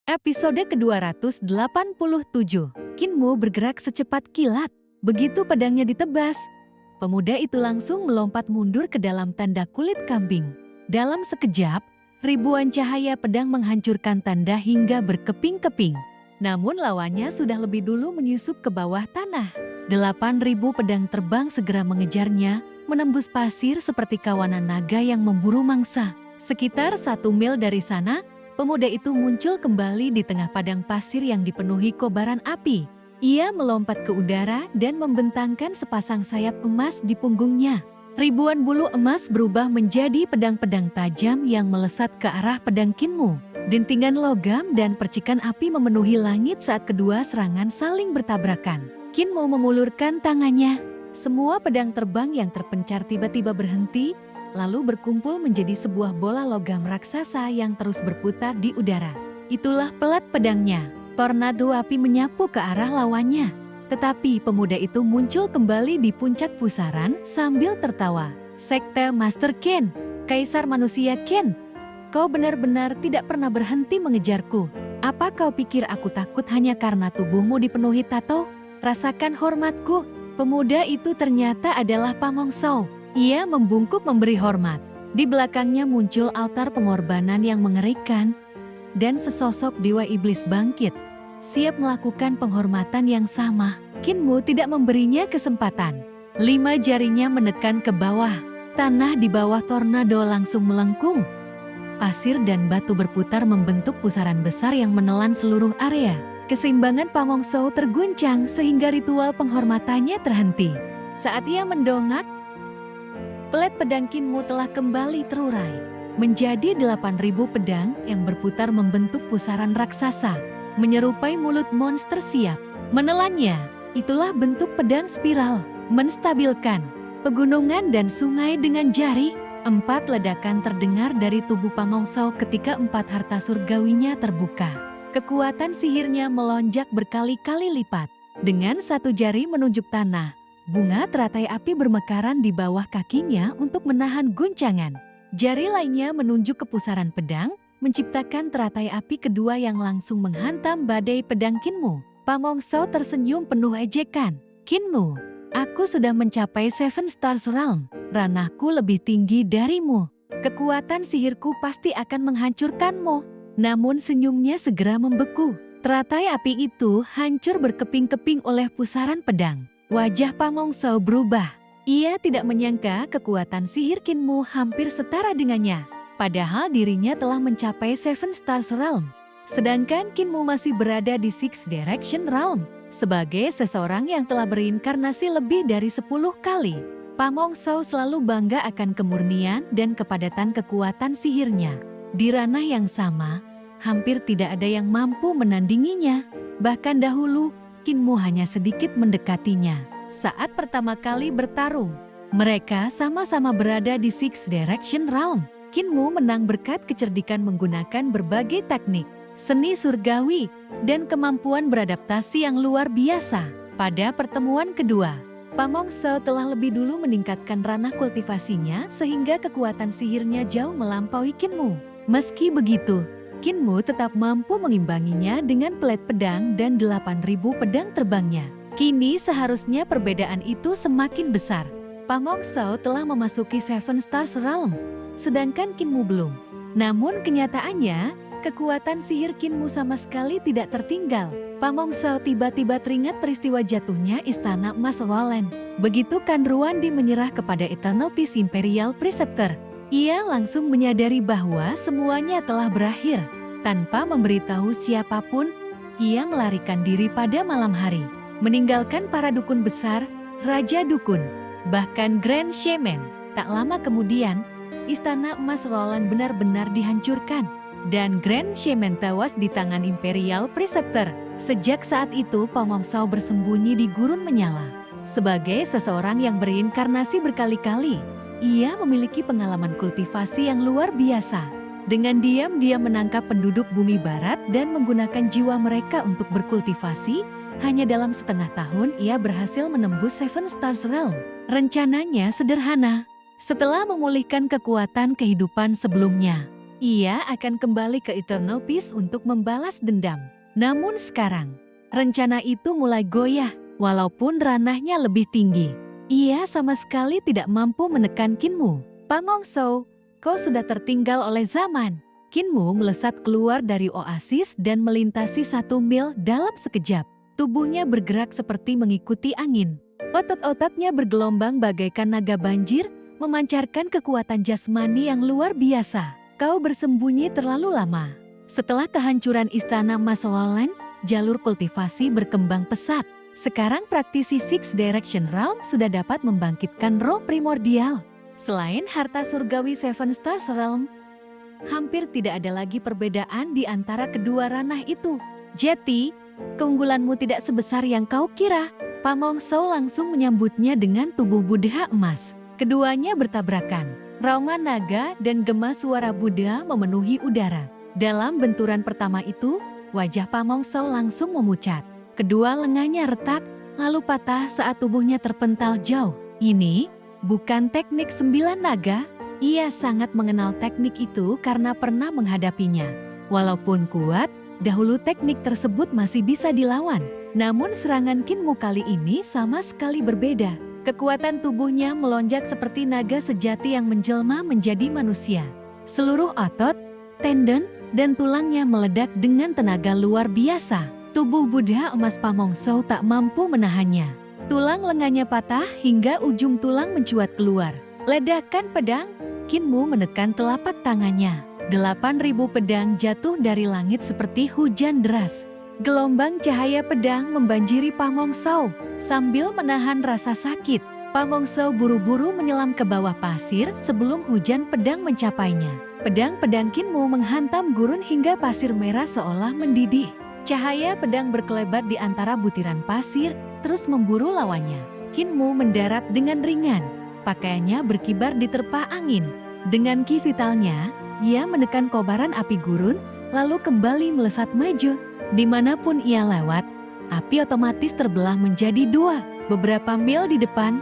Episode ke-287, Kinmu bergerak secepat kilat. Begitu pedangnya ditebas, pemuda itu langsung melompat mundur ke dalam tanda kulit kambing. Dalam sekejap, ribuan cahaya pedang menghancurkan tanda hingga berkeping-keping. Namun lawannya sudah lebih dulu menyusup ke bawah tanah. 8.000 pedang terbang segera mengejarnya, menembus pasir seperti kawanan naga yang memburu mangsa. Sekitar 1 mil dari sana, pemuda itu muncul kembali di tengah padang pasir yang dipenuhi kobaran api. Ia melompat ke udara dan membentangkan sepasang sayap emas di punggungnya. Ribuan bulu emas berubah menjadi pedang-pedang tajam yang melesat ke arah pedang Kinmu. Dentingan logam dan percikan api memenuhi langit saat kedua serangan saling bertabrakan. Kinmu mengulurkan tangannya. Semua pedang terbang yang terpencar tiba-tiba berhenti, lalu berkumpul menjadi sebuah bola logam raksasa yang terus berputar di udara. Itulah pelat pedangnya. Tornado api menyapu ke arah lawannya. Tetapi pemuda itu muncul kembali di puncak pusaran sambil tertawa. Sekte Master Ken, Kaisar Manusia Ken, kau benar-benar tidak pernah berhenti mengejarku. Apa kau pikir aku takut hanya karena tubuhmu dipenuhi tato? Rasakan hormatku. Pemuda itu ternyata adalah Pamong Sao. Ia membungkuk memberi hormat. Di belakangnya muncul altar pengorbanan yang mengerikan, dan sesosok dewa iblis bangkit, siap melakukan penghormatan yang sama. Kinmu tidak memberinya kesempatan. 5 jarinya menekan ke bawah. Tanah di bawah tornado langsung melengkung. Pasir dan batu berputar membentuk pusaran besar yang menelan seluruh area. Keseimbangan Pamong Sao terguncang sehingga ritual penghormatannya terhenti. Saat ia mendongak, pelet pedang Kinmu telah kembali terurai menjadi 8.000 pedang yang berputar membentuk pusaran raksasa, menyerupai mulut monster siap menelannya. Itulah bentuk pedang spiral, menstabilkan pegunungan dan sungai dengan jari. 4 ledakan terdengar dari tubuh Pamong Sao ketika 4 harta surgawinya terbuka. Kekuatan sihirnya melonjak berkali-kali lipat. Dengan 1 jari menunjuk tanah, bunga teratai api bermekaran di bawah kakinya untuk menahan guncangan. Jari lainnya menunjuk ke pusaran pedang, menciptakan teratai api kedua yang langsung menghantam badai pedang Kinmu. Pamong Sao tersenyum penuh ejekan. Kinmu, aku sudah mencapai Seven Stars Realm. Ranahku lebih tinggi darimu. Kekuatan sihirku pasti akan menghancurkanmu. Namun senyumnya segera membeku. Teratai api itu hancur berkeping-keping oleh pusaran pedang. Wajah Pamong Sao berubah. Ia tidak menyangka kekuatan sihir Kinmu hampir setara dengannya. Padahal dirinya telah mencapai Seven Stars Realm. Sedangkan Kinmu masih berada di Six Direction Realm. Sebagai seseorang yang telah berinkarnasi lebih dari 10 kali, Pamong Sao selalu bangga akan kemurnian dan kepadatan kekuatan sihirnya. Di ranah yang sama, hampir tidak ada yang mampu menandinginya. Bahkan dahulu, Kinmu hanya sedikit mendekatinya. Saat pertama kali bertarung, mereka sama-sama berada di Six Direction Realm. Kinmu menang berkat kecerdikan menggunakan berbagai teknik, seni surgawi, dan kemampuan beradaptasi yang luar biasa. Pada pertemuan kedua, Pamong Sao telah lebih dulu meningkatkan ranah kultivasinya sehingga kekuatan sihirnya jauh melampaui Kinmu. Meski begitu, Kinmu tetap mampu mengimbanginya dengan pelet pedang dan 8.000 pedang terbangnya. Kini seharusnya perbedaan itu semakin besar. Pamong Sao telah memasuki Seven Stars Realm, sedangkan Kinmu belum. Namun kenyataannya, kekuatan sihir Kinmu sama sekali tidak tertinggal. Pamong Sao tiba-tiba teringat peristiwa jatuhnya Istana Emas Roland. Begitu Kan Ruandi menyerah kepada Eternal Peace Imperial Preceptor, ia langsung menyadari bahwa semuanya telah berakhir. Tanpa memberitahu siapapun, ia melarikan diri pada malam hari, meninggalkan para dukun besar, Raja Dukun, bahkan Grand Shaman. Tak lama kemudian, Istana Emas Roland benar-benar dihancurkan, dan Grand Shaman tewas di tangan Imperial Preceptor. Sejak saat itu, Pamong Sao bersembunyi di gurun menyala. Sebagai seseorang yang berinkarnasi berkali-kali, ia memiliki pengalaman kultivasi yang luar biasa. Dengan diam dia menangkap penduduk bumi barat dan menggunakan jiwa mereka untuk berkultivasi. Hanya dalam setengah tahun ia berhasil menembus Seven Stars Realm. Rencananya sederhana. Setelah memulihkan kekuatan kehidupan sebelumnya, ia akan kembali ke Eternal Peace untuk membalas dendam. Namun sekarang, rencana itu mulai goyah, walaupun ranahnya lebih tinggi. Ia sama sekali tidak mampu menekan Kinmu. Pamongso, kau sudah tertinggal oleh zaman. Kinmu melesat keluar dari oasis dan melintasi 1 mil dalam sekejap. Tubuhnya bergerak seperti mengikuti angin. Otot-ototnya bergelombang bagaikan naga banjir, memancarkan kekuatan jasmani yang luar biasa. Kau bersembunyi terlalu lama. Setelah kehancuran istana Masawalan, jalur kultivasi berkembang pesat. Sekarang praktisi Six Direction Realm sudah dapat membangkitkan roh primordial. Selain harta surgawi Seven Stars Realm, hampir tidak ada lagi perbedaan di antara kedua ranah itu. Jetty, keunggulanmu tidak sebesar yang kau kira. Pamongso langsung menyambutnya dengan tubuh Buddha emas. Keduanya bertabrakan. Raungan naga dan gema suara Buddha memenuhi udara. Dalam benturan pertama itu, wajah Pamongso langsung memucat. Kedua lengannya retak, lalu patah saat tubuhnya terpental jauh. Ini bukan teknik 9 naga. Ia sangat mengenal teknik itu karena pernah menghadapinya. Walaupun kuat, dahulu teknik tersebut masih bisa dilawan. Namun serangan Kinmu kali ini sama sekali berbeda. Kekuatan tubuhnya melonjak seperti naga sejati yang menjelma menjadi manusia. Seluruh otot, tendon, dan tulangnya meledak dengan tenaga luar biasa. Tubuh Buddha emas Pamongso tak mampu menahannya. Tulang lengannya patah hingga ujung tulang mencuat keluar. Ledakan pedang, Kinmu menekan telapak tangannya. 8.000 pedang jatuh dari langit seperti hujan deras. Gelombang cahaya pedang membanjiri Pamongso. Sambil menahan rasa sakit, Pamongso buru-buru menyelam ke bawah pasir sebelum hujan pedang mencapainya. Pedang-pedang Kinmu menghantam gurun hingga pasir merah seolah mendidih. Cahaya pedang berkelebat di antara butiran pasir, terus memburu lawannya. Kinmu mendarat dengan ringan. Pakaiannya berkibar diterpa angin. Dengan ki vitalnya, ia menekan kobaran api gurun, lalu kembali melesat maju. Dimanapun ia lewat, api otomatis terbelah menjadi 2. Beberapa mil di depan,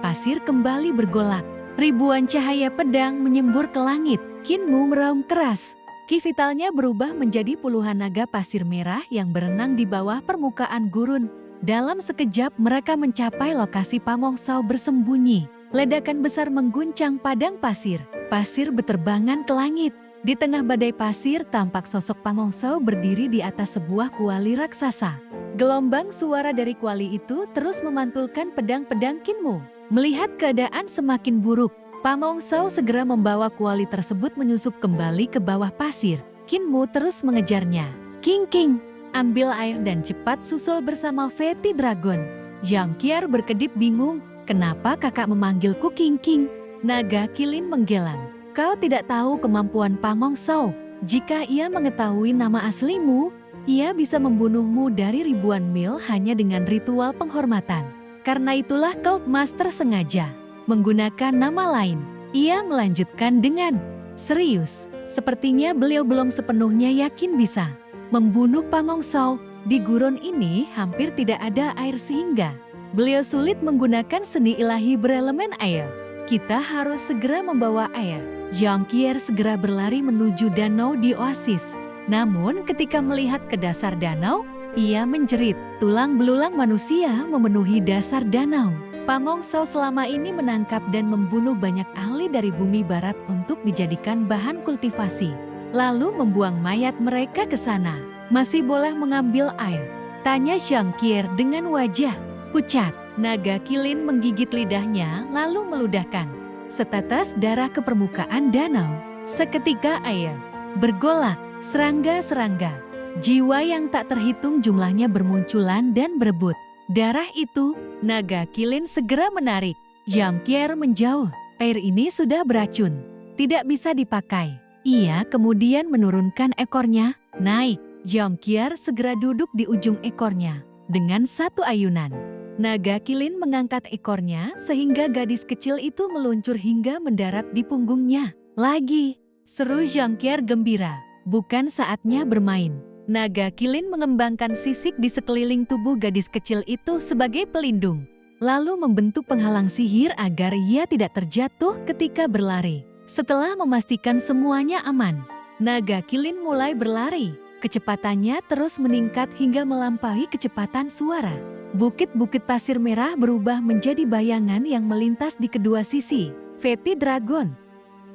pasir kembali bergolak. Ribuan cahaya pedang menyembur ke langit. Kinmu meraung keras. Ki vitalnya berubah menjadi puluhan naga pasir merah yang berenang di bawah permukaan gurun. Dalam sekejap mereka mencapai lokasi Pamongso bersembunyi. Ledakan besar mengguncang padang pasir. Pasir beterbangan ke langit. Di tengah badai pasir tampak sosok Pamongso berdiri di atas sebuah kuali raksasa. Gelombang suara dari kuali itu terus memantulkan pedang-pedang Kinmu. Melihat keadaan semakin buruk, Pamongso segera membawa kuali tersebut menyusup kembali ke bawah pasir. Kinmu terus mengejarnya. King, ambil air dan cepat susul bersama Veti Dragon. Zhang Qier berkedip bingung, kenapa kakak memanggilku King? Naga Kilin menggelang. Kau tidak tahu kemampuan Pamongso. Jika ia mengetahui nama aslimu, ia bisa membunuhmu dari ribuan mil hanya dengan ritual penghormatan. Karena itulah Cult Master sengaja menggunakan nama lain. Ia melanjutkan dengan serius. Sepertinya beliau belum sepenuhnya yakin bisa membunuh Pamongso. Di gurun ini hampir tidak ada air sehingga beliau sulit menggunakan seni ilahi berelemen air. Kita harus segera membawa air. Zhang Qier segera berlari menuju danau di oasis. Namun ketika melihat ke dasar danau, ia menjerit. Tulang belulang manusia memenuhi dasar danau. Pamongso selama ini menangkap dan membunuh banyak ahli dari bumi barat untuk dijadikan bahan kultivasi. Lalu membuang mayat mereka ke sana. Masih boleh mengambil air? Tanya Zhang Qier dengan wajah pucat. Naga Kilin menggigit lidahnya lalu meludahkan setetes darah ke permukaan danau. Seketika air bergolak, serangga-serangga, jiwa yang tak terhitung jumlahnya bermunculan dan berebut. Darah itu, Naga Kilin segera menarik. Zhang Qier menjauh. Air ini sudah beracun, tidak bisa dipakai. Ia kemudian menurunkan ekornya, naik. Zhang Qier segera duduk di ujung ekornya. Dengan satu ayunan, Naga Kilin mengangkat ekornya sehingga gadis kecil itu meluncur hingga mendarat di punggungnya. Lagi, seru Zhang Qier gembira. Bukan saatnya bermain. Naga Kilin mengembangkan sisik di sekeliling tubuh gadis kecil itu sebagai pelindung. Lalu membentuk penghalang sihir agar ia tidak terjatuh ketika berlari. Setelah memastikan semuanya aman, Naga Kilin mulai berlari. Kecepatannya terus meningkat hingga melampaui kecepatan suara. Bukit-bukit pasir merah berubah menjadi bayangan yang melintas di kedua sisi. Veti Dragon,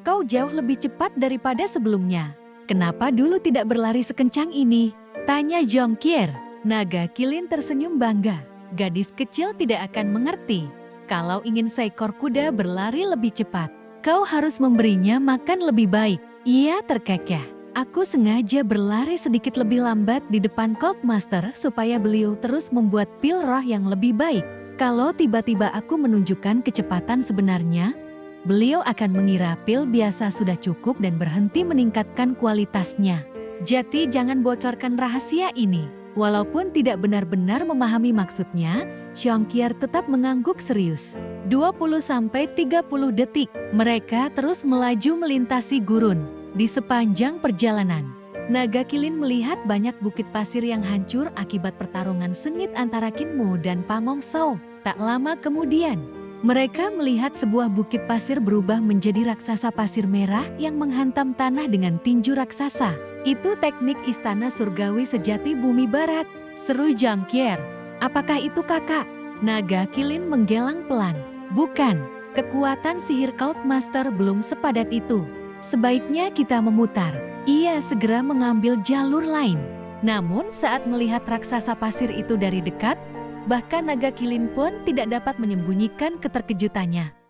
kau jauh lebih cepat daripada sebelumnya. Kenapa dulu tidak berlari sekencang ini? Tanya Jongkier. Naga Kilin tersenyum bangga. Gadis kecil tidak akan mengerti. Kalau ingin seekor kuda berlari lebih cepat, kau harus memberinya makan lebih baik. Ia terkekeh. Aku sengaja berlari sedikit lebih lambat di depan Colt Master supaya beliau terus membuat pil roh yang lebih baik. Kalau tiba-tiba aku menunjukkan kecepatan sebenarnya, beliau akan mengira pil biasa sudah cukup dan berhenti meningkatkan kualitasnya. Jadi jangan bocorkan rahasia ini. Walaupun tidak benar-benar memahami maksudnya, Xiongqier tetap mengangguk serius. 20-30 detik, mereka terus melaju melintasi gurun. Di sepanjang perjalanan, Naga Kilin melihat banyak bukit pasir yang hancur akibat pertarungan sengit antara Kinmu dan Pamong Shou. Tak lama kemudian, mereka melihat sebuah bukit pasir berubah menjadi raksasa pasir merah yang menghantam tanah dengan tinju raksasa. Itu teknik istana surgawi sejati bumi barat, seru Jongkier. Apakah itu kakak? Naga Kilin menggelang pelan. Bukan, kekuatan sihir Cult Master belum sepadat itu. Sebaiknya kita memutar. Ia segera mengambil jalur lain. Namun saat melihat raksasa pasir itu dari dekat, bahkan Naga Kilin pun tidak dapat menyembunyikan keterkejutannya.